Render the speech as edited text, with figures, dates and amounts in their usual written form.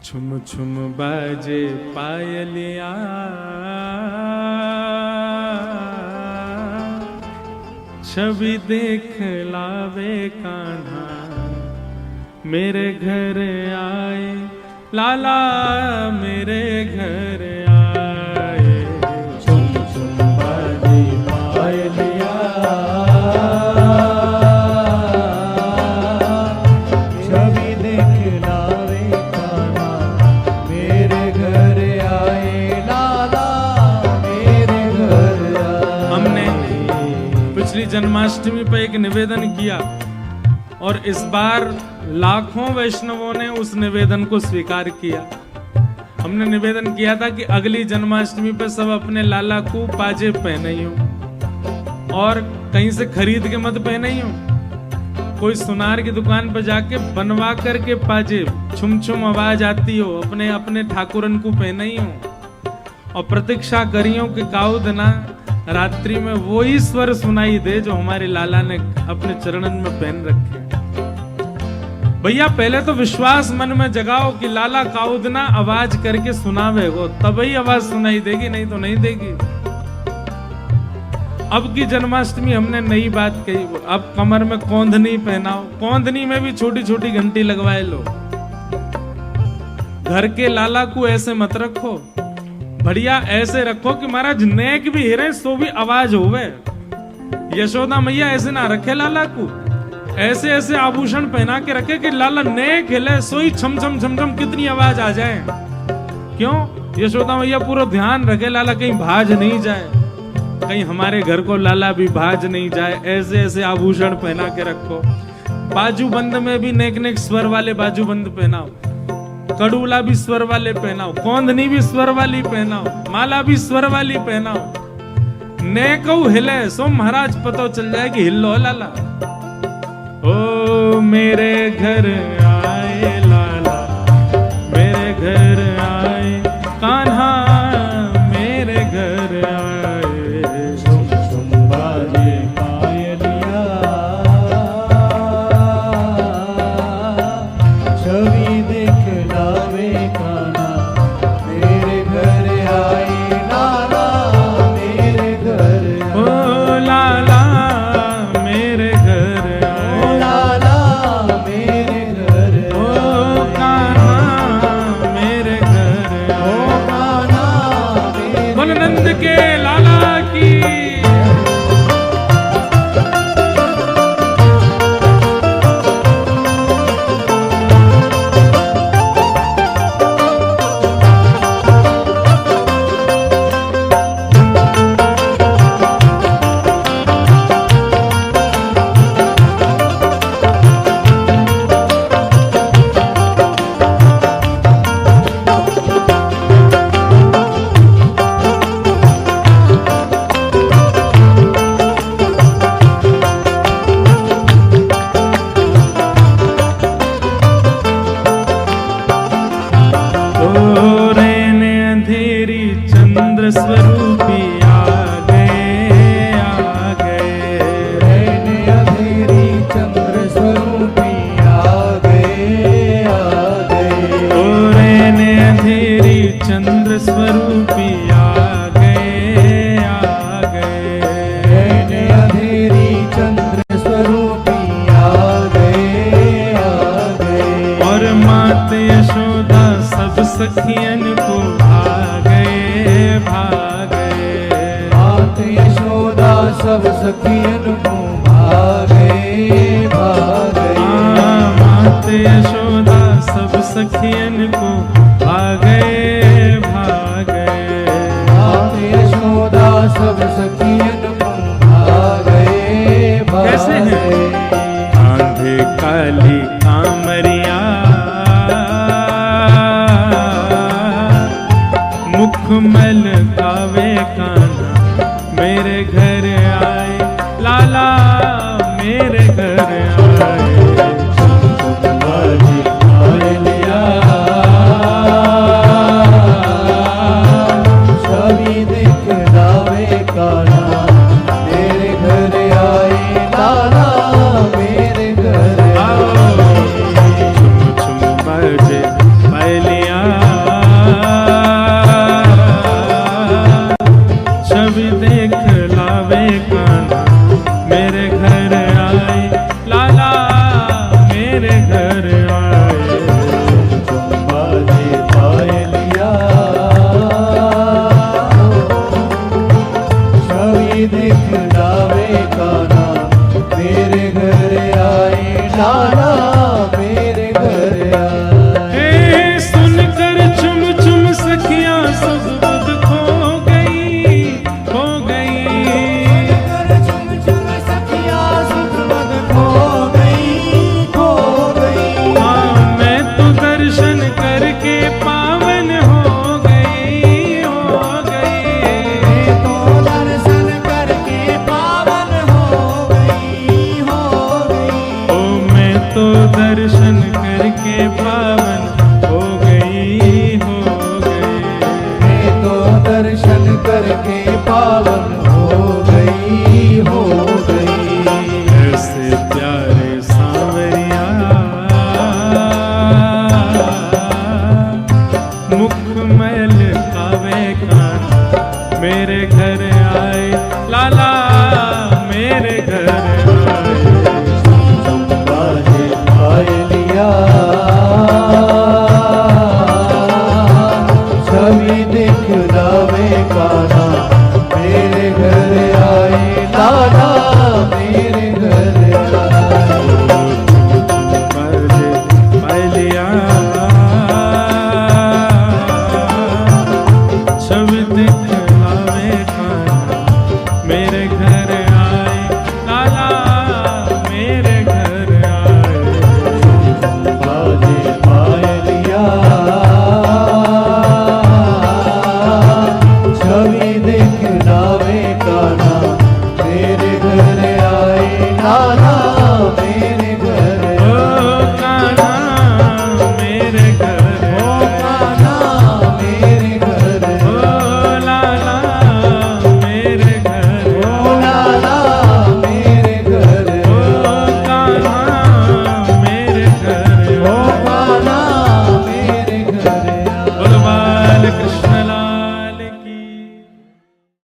छुम छुम बाजे पायलिया, छवि देख लावे कान्हा, मेरे घर आए लाला मेरे घर आए। छुम छुम बाजे पायलिया, छवि देख लावे कान्हा, मेरे घर आए लाला मेरे घर आए। हमने पिछली जन्माष्टमी पर एक निवेदन किया और इस बार लाखों वैष्णवों ने उस निवेदन को स्वीकार किया। हमने निवेदन किया था कि अगली जन्माष्टमी पर सब अपने लाला को पाजे पहने ही हो और कहीं से खरीद के मत पहने ही हो, कोई सुनार की दुकान पर जाके बनवा करके पाजे छुम छुम आवाज आती हो अपने अपने ठाकुरन को पहने ही हो और प्रतीक्षा करियो कि काऊ दना रात्रि में वो ही स्वर सुनाई दे जो हमारे लाला ने अपने चरणन में पहन रखे। भैया पहले तो विश्वास मन में जगाओ कि लाला काउदना आवाज करके सुनावे हो, तभी आवाज सुनाई देगी, नहीं तो नहीं देगी। अब की जन्माष्टमी हमने नई बात कही, अब कमर में कौंधनी पहनाओ, कौंधनी में भी छोटी छोटी घंटी लगवाए लो। घर के लाला को ऐसे मत रखो, बढ़िया ऐसे रखो कि महाराज नेक भी हिरे सो भी आवाज होवे। यशोदा मैया ऐसे ना रखे लाला को, ऐसे ऐसे आभूषण पहना के रखे कि लाला नेक हिले सोई छम छम छम छम कितनी आवाज आ जाए। क्यों? यशोदा मैया पूरा ध्यान रखे लाला कहीं भाज नहीं जाए, कहीं हमारे घर को लाला भी भाज नहीं जाए। ऐसे ऐसे आभूषण पहना के रखो। बाजूबंद में भी नेक नेक स्वर वाले बाजूबंद पहनाओ, कड़ूला भी स्वर वाले पहनाओ, कौंधनी भी स्वर वाली पहनाओ, माला भी स्वर वाली पहनाओ। नेकऊ हिले सो महाराज पतो चल जाए कि हिलो लाला। ओ मेरे घर आए लाला मेरे घर आए कान्हा मेरे घर आए। छुम छुम बाजे पायलिया, छवि देख लावे कान्हा, मेरे घर आए लाला मेरे घर आए। ओ लाला मेरे घर आए, ओ लाला मेरे घर ओ कान्हा मेरे घर ओ आए। कान्हा मेरे बोल नंद के लाला की। चंद्र स्वरूपी आ गए रहने अंधेरी चंद्र स्वरूपी आ गए ओ रहने अंधेरी चंद्र स्वरूपी आ गए रहने अंधेरी चंद्र स्वरूपी आ गए और मात यशोदा सब सखियन को मात यशोदा सब सखियन को भागे मात यशोदा सब सखियन को भागे मात यशोदा सब सखियन को भागे कैसे हैं? आंधे काली कामरिया, मुख मल कावे का